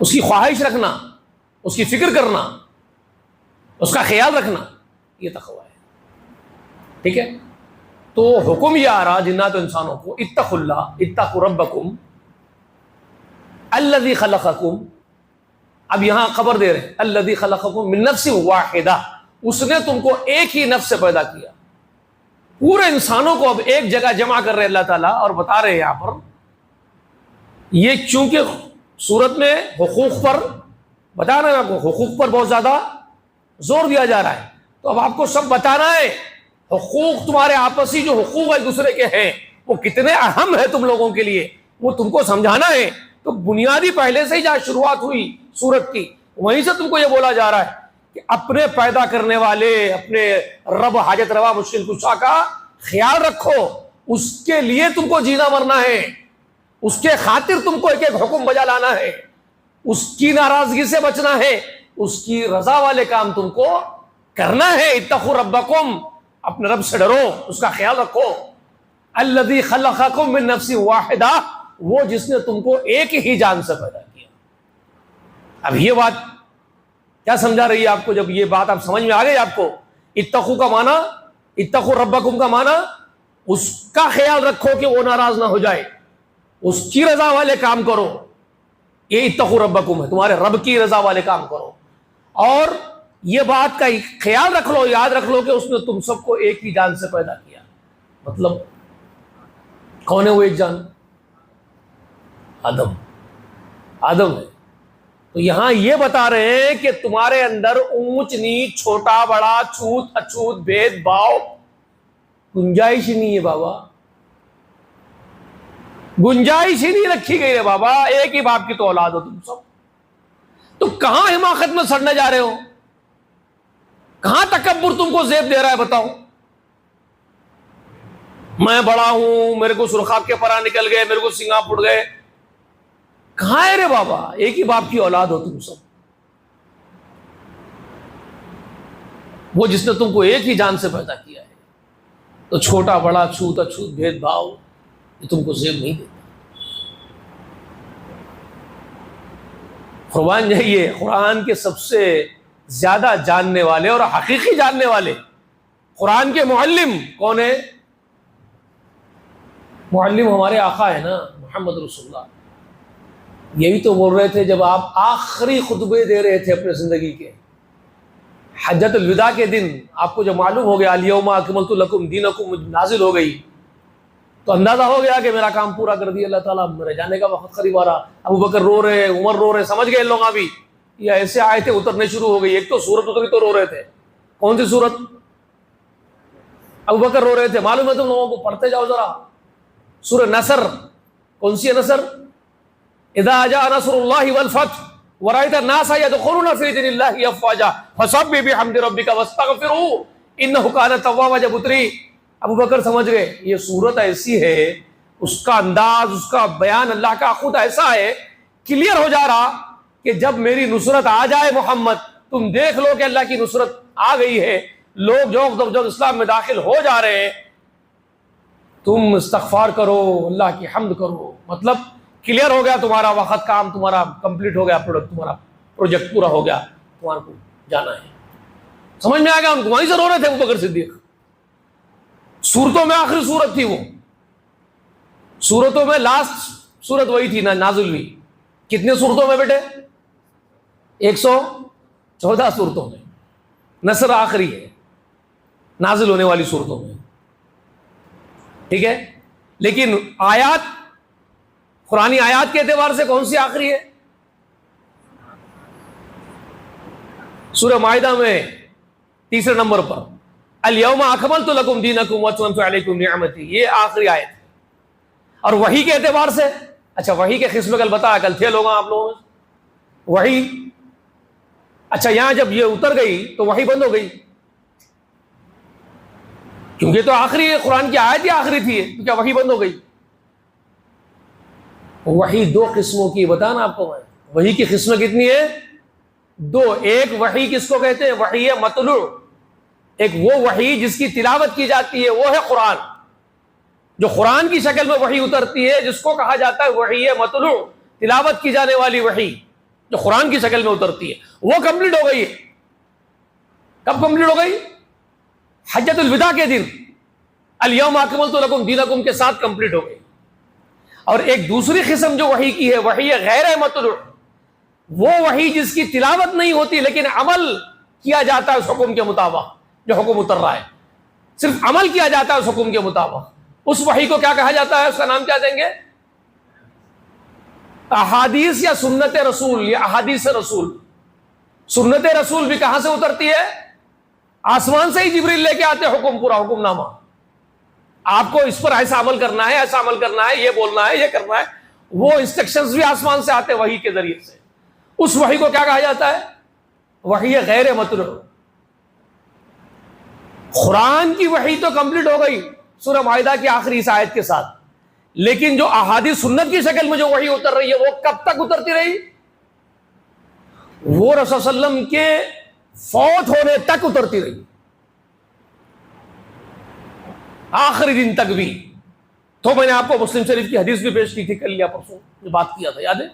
اس کی خواہش رکھنا, اس کی فکر کرنا, اس کا خیال رکھنا, یہ تقوی ہے. ٹھیک ہے. تو حکم یہ آ رہا جنات و انسانوں کو, اتقوا اللہ, اتقوا ربکم الذی خلقکم. اب یہاں خبر دے رہے ہیں الذی خلقکم من نفس واحدہ, اس نے تم کو ایک ہی نفس سے پیدا کیا. پورے انسانوں کو اب ایک جگہ جمع کر رہے اللہ تعالیٰ, اور بتا رہے ہیں یہاں پر یہ چونکہ صورت میں حقوق پر بتا رہے ہیں, آپ کو حقوق پر بہت زیادہ زور دیا جا رہا ہے. تو اب آپ کو سب بتانا ہے حقوق, تمہارے آپسی جو حقوق ایک دوسرے کے ہیں وہ کتنے اہم ہیں تم لوگوں کے لیے, وہ تم کو سمجھانا ہے. تو بنیادی پہلے سے ہی جہاں شروعات ہوئی سورت کی, وہیں سے تم کو یہ بولا جا رہا ہے کہ اپنے پیدا کرنے والے, اپنے رب حاجت روا مشکل کشا کا خیال رکھو. اس کے لیے تم کو جینا مرنا ہے, اس کے خاطر تم کو ایک ایک حکم بجا لانا ہے, اس کی ناراضگی سے بچنا ہے, اس کی رضا والے کام تم کو کرنا ہے. اتقوا ربکم, اپنے رب سے ڈرو, اس کا خیال رکھو. الذی خلقکم من نفس واحدہ, وہ جس نے تم کو ایک ہی جان سے پیدا کیا. اب یہ بات کیا سمجھا رہی ہے آپ کو؟ جب یہ بات آپ سمجھ میں آ گئی آپ کو, اتقوا کا معنی, اتقوا ربکم کا معنی اس کا خیال رکھو کہ وہ ناراض نہ ہو جائے, اس کی رضا والے کام کرو. یہ اتقوا ربکم ہے, تمہارے رب کی رضا والے کام کرو. اور یہ بات کا خیال رکھ لو, یاد رکھ لو کہ اس نے تم سب کو ایک ہی جان سے پیدا کیا. مطلب کون ہے وہ ایک جان؟ آدم ہے. تو یہاں یہ بتا رہے ہیں کہ تمہارے اندر اونچ نیچ, چھوٹا بڑا, چھوت اچھوت, بھید بھاؤ گنجائش ہی نہیں ہے بابا. گنجائش ہی نہیں رکھی گئی ہے بابا، ایک ہی باپ کی تو اولاد ہو تم سب، تو کہاں حماقت میں سڑنے جا رہے ہو؟ کہاں تکبر تم کو زیب دے رہا ہے بتاؤ؟ میں بڑا ہوں، میرے کو سرخاب کے پرا نکل گئے، میرے کو سنگا پھٹ گئے، کہاں ہے رے بابا؟ ایک ہی باپ کی اولاد ہو تم سب، وہ جس نے تم کو ایک ہی جان سے پیدا کیا ہے، تو چھوٹا بڑا چھوت اچھوت بھید بھاؤ یہ تم کو زیب نہیں دیتا۔ قربان جائیے، قرآن کے سب سے زیادہ جاننے والے اور حقیقی جاننے والے قرآن کے معلم کون ہے؟ معلم ہمارے آقا ہے نا، محمد رسول اللہ۔ یہی تو بول رہے تھے جب آپ آخری خطبے دے رہے تھے اپنے زندگی کے، حجۃ الوداع کے دن آپ کو جب معلوم ہو گیا الیوم اکملت لکم دینکم نازل ہو گئی، تو اندازہ ہو گیا کہ میرا کام پورا کر دیا اللہ تعالیٰ، میرے جانے کا وقت قریب آ رہا۔ ابو بکر رو رہے، عمر رو رہے، سمجھ گئے لوگ ابھی یہ ایسے آیتیں اترنے شروع ہو گئی۔ ایک تو سورت اتری تو رو رہے تھے، کون سی سورت؟ ابو بکر رو رہے تھے، معلوم ہے تم لوگوں کو، پڑھتے جاؤ ذرا، سورہ نصر۔ کون سی ہے نصر؟ اذا جاء نصر اللہ والفتح ورأيت الناس يدخلون في دين الله افواجا فسبح بحمد ربك واستغفروه انه كان توابا۔ جب اتری ابو بکر سمجھ گئے یہ صورت ایسی ہے، اس کا انداز، اس کا بیان اللہ کا خود ایسا ہے، کلیئر ہو جا رہا کہ جب میری نصرت آ جائے محمد، تم دیکھ لو کہ اللہ کی نصرت آ گئی ہے، لوگ جو اسلام میں داخل ہو جا رہے ہیں، تم استغفار کرو، اللہ کی حمد کرو۔ مطلب کلیئر ہو گیا تمہارا وقت، کام تمہارا کمپلیٹ ہو گیا، تمہارا پروجیکٹ پورا ہو گیا، تمہارا کو جانا ہے۔ سمجھ میں آ گیا ان کو؟ وہیں سے رو رہے تھے ابو بکر صدیق۔ سورتوں میں آخری سورت تھی وہ، سورتوں میں لاسٹ سورت وہی تھی نازل ہوئی۔ کتنے سورتوں میں بیٹے؟ 114 سورتوں میں، نصر آخری ہے نازل ہونے والی سورتوں میں، ٹھیک ہے؟ لیکن آیات، قرآنی آیات کے اعتبار سے کون سی آخری ہے؟ سورہ مائدہ میں تیسرے نمبر پر الیوم اکملت لکم دینکم واتممت علیکم نعمتی، یہ آخری آیت ہے۔ اور وحی کے اعتبار سے، اچھا وحی کے قسم کل بتایا، کل تھے لوگ آپ لوگوں میں وحی، اچھا یہاں جب یہ اتر گئی تو وحی بند ہو گئی، کیونکہ تو آخری قرآن کی آیت ہی آخری تھی، تو کیا وحی بند ہو گئی؟ وحی دو قسموں کی بتانا آپ کو میں، وحی کی قسمیں کتنی ہے؟ دو۔ ایک وحی کس کو کہتے ہیں؟ وحی مطلوع، ایک وہ وحی جس کی تلاوت کی جاتی ہے، وہ ہے قرآن، جو قرآن کی شکل میں وحی اترتی ہے، جس کو کہا جاتا ہے وحی مطلوع، تلاوت کی جانے والی وحی جو قرآن کی شکل میں اترتی ہے، وہ کمپلیٹ ہو گئی ہے۔ کب کمپلیٹ ہو گئی؟ حجۃ الوداع کے دن، الیوم اکملت لکم دینکم کے ساتھ کمپلیٹ ہو گئی۔ اور ایک دوسری قسم جو وحی کی ہے، وحی غیر مطلوع، وہ وحی جس کی تلاوت نہیں ہوتی لیکن عمل کیا جاتا ہے اس حکم کے مطابق جو حکم اتر رہا ہے، صرف عمل کیا جاتا ہے اس حکم کے مطابق، اس وحی کو کیا کہا جاتا ہے؟ اس کا نام کیا دیں گے؟ احادیث یا سنت رسول، یا احادیث رسول۔ سنت رسول بھی کہاں سے اترتی ہے؟ آسمان سے ہی جبریل لے کے آتے حکم، پورا حکم نامہ، آپ کو اس پر ایسا عمل کرنا ہے، ایسا عمل کرنا ہے، یہ بولنا ہے، یہ کرنا ہے، وہ انسٹرکشنز بھی آسمان سے آتے وحی کے ذریعے سے۔ اس وحی کو کیا کہا جاتا ہے؟ وحی غیر مطلوع۔ قرآن کی وحی تو کمپلیٹ ہو گئی سورہ مائدہ کی آخری اس آیت کے ساتھ، لیکن جو احادیث سنت کی شکل میں جو وحی اتر رہی ہے، وہ کب تک اترتی رہی؟ وہ رسول صلی اللہ علیہ وسلم کے فوت ہونے تک اترتی رہی، آخری دن تک بھی۔ تو میں نے آپ کو مسلم شریف کی حدیث بھی پیش کی تھی کل یا پرسوں، جو بات کیا تھا، یاد ہے؟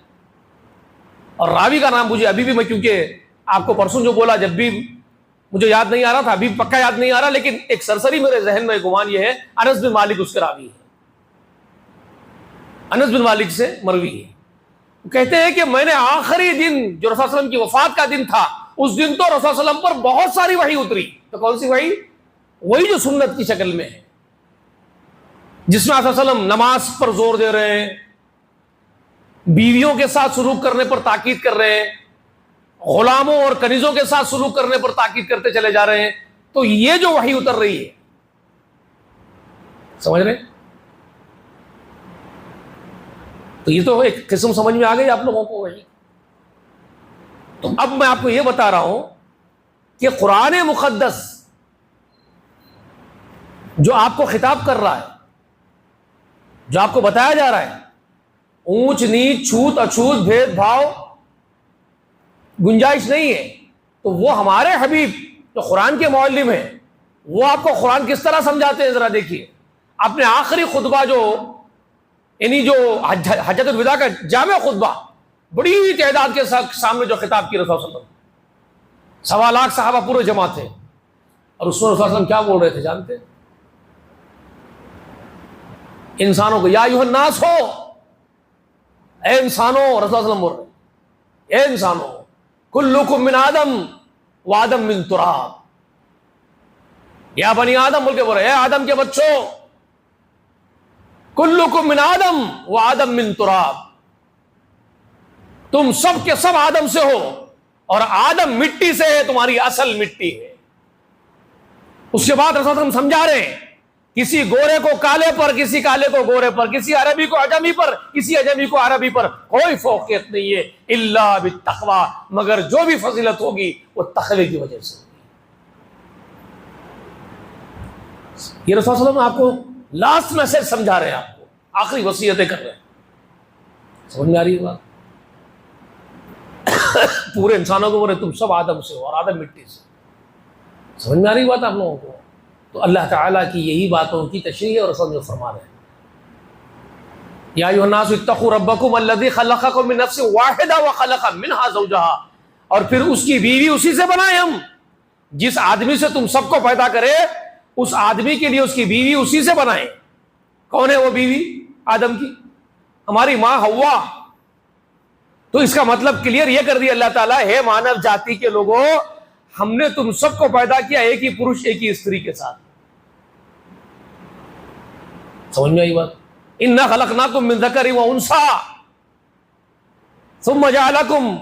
اور راوی کا نام مجھے ابھی بھی، میں کیونکہ آپ کو پرسوں جو بولا جب بھی مجھے یاد نہیں آ رہا تھا، ابھی پکا یاد نہیں آ رہا، لیکن ایک سرسری میرے ذہن میں گمان یہ ہے، انس بن مالک اس کے راوی ہے، انس بن مالک سے مروی ہے۔ کہتے ہیں کہ میں نے آخری دن جو رسول صلی اللہ علیہ وسلم کی وفات کا دن تھا، اس دن تو رسول صلی اللہ علیہ وسلم پر بہت ساری وحی اتری۔ تو کون سی وحی؟ وہی جو سنت کی شکل میں ہے، جس میں رسول صلی اللہ علیہ وسلم نماز پر زور دے رہے ہیں، بیویوں کے ساتھ سلوک کرنے پر تاکید کر رہے ہیں، غلاموں اور کنیزوں کے ساتھ سلوک کرنے پر تاکید کرتے چلے جا رہے ہیں۔ تو یہ جو وحی اتر رہی ہے، سمجھ رہے؟ تو یہ تو ایک قسم سمجھ میں آ گئی آپ لوگوں کو وہی. تو اب میں آپ کو یہ بتا رہا ہوں کہ قرآن مقدس جو آپ کو خطاب کر رہا ہے، جو آپ کو بتایا جا رہا ہے، اونچ نیچ چھوت اچھوت بھید بھاؤ گنجائش نہیں ہے. تو وہ ہمارے حبیب جو قرآن کے معلم ہیں وہ آپ کو قرآن کس طرح سمجھاتے ہیں ذرا دیکھیے. اپنے آخری خطبہ جو یعنی جو حجۃ الوداع کا جامع خطبہ بڑی تعداد کے سامنے جو خطاب کی رسول صلی اللہ علیہ وسلم، 1.25 لاکھ صحابہ پورے جمع تھے، اور اس میں رسول صلی اللہ علیہ وسلم کیا بول رہے تھے جانتے؟ انسانوں کو یا ایھا الناس ہو، اے انسانوں، رسول اللہ علیہ وسلم بول رہے اے انسانوں، کلکم من آدم وآدم من تراب. یا بنی آدم بول کے بول رہے اے آدم کے بچوں، کلکم من آدم وآدم من تراب، تم سب کے سب آدم سے ہو اور آدم مٹی سے ہے، تمہاری اصل مٹی ہے. اس کے بعد رسول اللہ علیہ وسلم سمجھا رہے ہیں کسی گورے کو کالے پر، کسی کالے کو گورے پر، کسی عربی کو عجمی پر، کسی عجمی کو عربی پر کوئی فوقیت نہیں ہے الا بالتقوی، مگر جو بھی فضیلت ہوگی وہ تقوی کی وجہ سے ہوگی. یہ رسول صلی اللہ علیہ وسلم آپ کو لاسٹ میسج سمجھا رہے ہیں، آپ کو آخری وصیتیں کر رہے ہیں. سمجھ میں آ رہی ہے بات؟ پورے انسانوں کو بول رہے تم سب آدم سے ہو اور آدم مٹی سے. سمجھ میں آ رہی بات آپ لوگوں کو؟ تو اللہ تعالیٰ کی یہی باتوں کی تشریح اور رسول جو فرما رہے ہیں یا ایھا الناس اتقوا ربکم الذی خلقکم من نفس واحدہ وخلق منہا زوجہا، اور پھر اس کی بیوی اسی سے بنائے ہم. جس آدمی سے تم سب کو پیدا کرے اس آدمی کے لیے اس کی بیوی اسی سے بنائے. کون ہے وہ بیوی آدم کی؟ ہماری ماں حوا. تو اس کا مطلب کلیئر یہ کر دیا اللہ تعالیٰ، ہے مانو جاتی کے لوگوں، ہم نے تم سب کو پیدا کیا ایک ہی پروش ایک ہی استری کے ساتھ. سمجھ میں آئی بات؟ انا خلقناکم من ذکر و انثی ثم جعلکم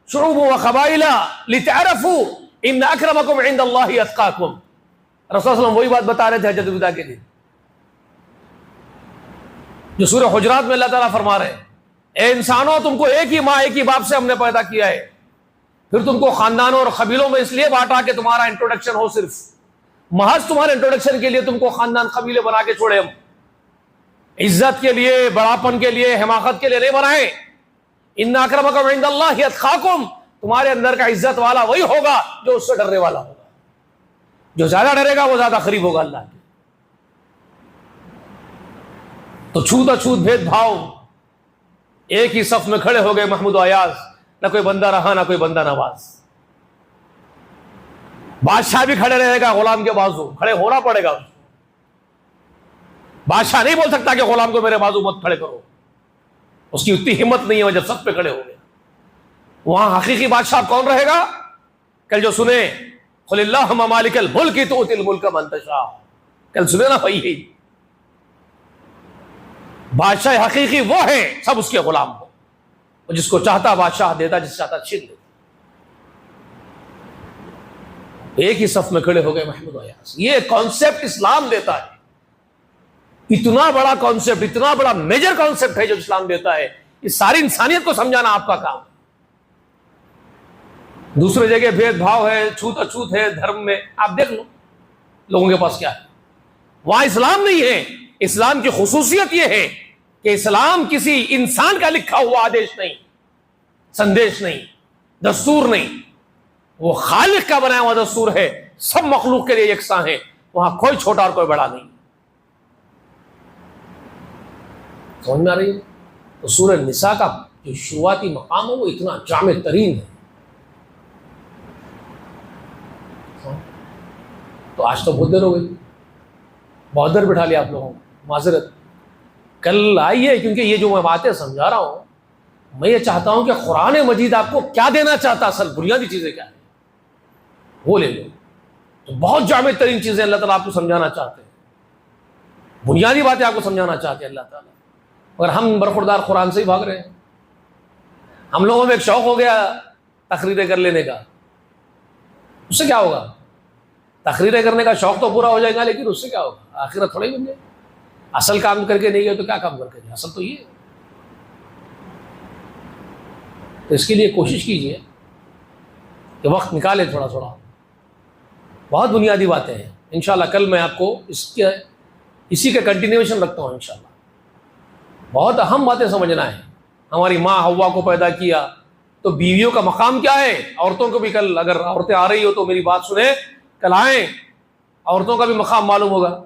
شعوبا وقبائل لتعارفوا ان اکرمکم عند اللہ اتقاکم. رسول صلی اللہ علیہ وسلم وہی بات بتا رہے تھے حجۃ الوداع کے دن جو سورہ حجرات میں اللہ تعالیٰ فرما رہے ہیں اے انسانوں، تم کو ایک ہی ماں ایک ہی باپ سے ہم نے پیدا کیا ہے، پھر تم کو خاندانوں اور قبیلوں میں اس لیے بانٹا کہ تمہارا انٹروڈکشن ہو، صرف محض تمہارے انٹروڈکشن کے لیے تم کو خاندان قبیلے بنا کے چھوڑے. ہم عزت کے لیے، بڑاپن کے لیے، حماقت کے لیے نہیں بنائے. ان اکرمکم عند اللہ اتقاکم، تمہارے اندر کا عزت والا وہی ہوگا جو اس سے ڈرنے والا ہوگا. جو زیادہ ڈرے گا وہ زیادہ قریب ہوگا اللہ کے. تو چھوت اچھوت بھید بھاؤ، ایک ہی صف میں کھڑے ہو گئے محمود و ایاز، نہ کوئی بندہ رہا نہ کوئی بندہ نواز. بادشاہ بھی کھڑے رہے گا، غلام کے بازو کھڑے ہونا پڑے گا. بادشاہ نہیں بول سکتا کہ غلام کو میرے بازو مت کھڑے کرو، اس کی اتنی ہمت نہیں ہے جب سب پہ کھڑے ہو گئے. وہاں حقیقی بادشاہ کون رہے گا؟ کل جو سنے قل اللہم مالک الملک تؤتی الملک من تشاء، کل سنے نا بھائی، بادشاہ حقیقی وہ ہے سب اس کے غلام ہو، جس کو چاہتا بادشاہ دیتا، جس چاہتا چھین لیتا. ایک ہی صف میں کھڑے ہو گئے محمود و ایاز. یہ کانسیپٹ اسلام دیتا ہے، اتنا بڑا کانسیپٹ، اتنا بڑا میجر کانسیپٹ ہے جو اسلام دیتا ہے. یہ ساری انسانیت کو سمجھانا آپ کا کام ہے. دوسرے جگہ بھید بھاؤ ہے، چھوت اچھوت ہے دھرم میں، آپ دیکھ لو لوگوں کے پاس کیا ہے. وہاں اسلام نہیں ہے. اسلام کی خصوصیت یہ ہے کہ اسلام کسی انسان کا لکھا ہوا آدیش نہیں، سندیش نہیں، دستور نہیں. وہ خالق کا بنایا ہوا دستور ہے، سب مخلوق کے لیے یکساں ہے. وہاں کوئی چھوٹا اور کوئی بڑا نہیں. سمجھ میں آ رہی ہے؟ تو سورہ نساء کا جو شروعاتی مقام ہے وہ اتنا جامع ترین ہے. تو آج تو بہت دیر ہو گئی، بہت دیر بٹھا لیا آپ لوگوں کو، معذرت. کل آئیے، کیونکہ یہ جو میں باتیں سمجھا رہا ہوں میں یہ چاہتا ہوں کہ قرآن مجید آپ کو کیا دینا چاہتا، اصل بنیادی چیزیں کیا ہیں وہ لے لو. تو بہت جامع ترین چیزیں اللہ تعالیٰ آپ کو سمجھانا چاہتے ہیں، بنیادی باتیں آپ کو سمجھانا چاہتے ہیں اللہ تعالیٰ. اور ہم برخوردار قرآن سے ہی بھاگ رہے ہیں. ہم لوگوں میں ایک شوق ہو گیا تقریریں کر لینے کا. اس سے کیا ہوگا؟ تقریریں کرنے کا شوق تو پورا ہو جائے گا، لیکن اس سے کیا ہوگا؟ آخرت تھوڑی بن جائے. اصل کام کر کے نہیں گئے تو کیا کام کر کے جائے؟ اصل تو یہ ہے. تو اس کے لیے کوشش کیجیے کہ وقت نکالے تھوڑا تھوڑا. بہت بنیادی باتیں ہیں. انشاءاللہ کل میں آپ کو اسی کا کنٹینیوشن رکھتا ہوں انشاءاللہ. بہت اہم باتیں سمجھنا ہے. ہماری ماں حوا کو پیدا کیا تو بیویوں کا مقام کیا ہے. عورتوں کو بھی کل اگر عورتیں آ رہی ہو تو میری بات سنیں, کل آئیں, عورتوں کا بھی مقام معلوم ہوگا.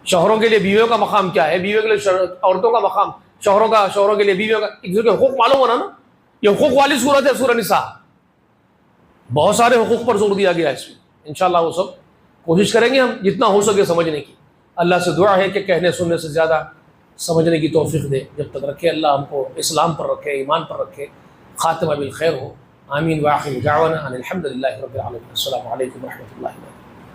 شوہروں کے لیے بیویوں کا مقام کیا ہے, بیویوں کے لیے عورتوں کا مقام, شوہروں کے لیے بیویوں کا, ایک دوسرے کے حقوق معلوم ہونا نا. یہ حقوق والی صورت ہے سورہ نساء. بہت سارے حقوق پر زور دیا گیا ہے اس میں. انشاءاللہ وہ سب کوشش کریں گے ہم جتنا ہو سکے سمجھنے کی. اللہ سے دعا ہے کہ کہنے سننے سے زیادہ سمجھنے کی توفیق دے. جب تک رکھے اللہ ہم کو اسلام پر رکھے, ایمان پر رکھے, خاتمہ بالخیر ہو. آمین. وآخر دعوانا ان الحمد للہ رب العالمین. السلام علیکم و رحمۃ اللہ وبرکاتہ.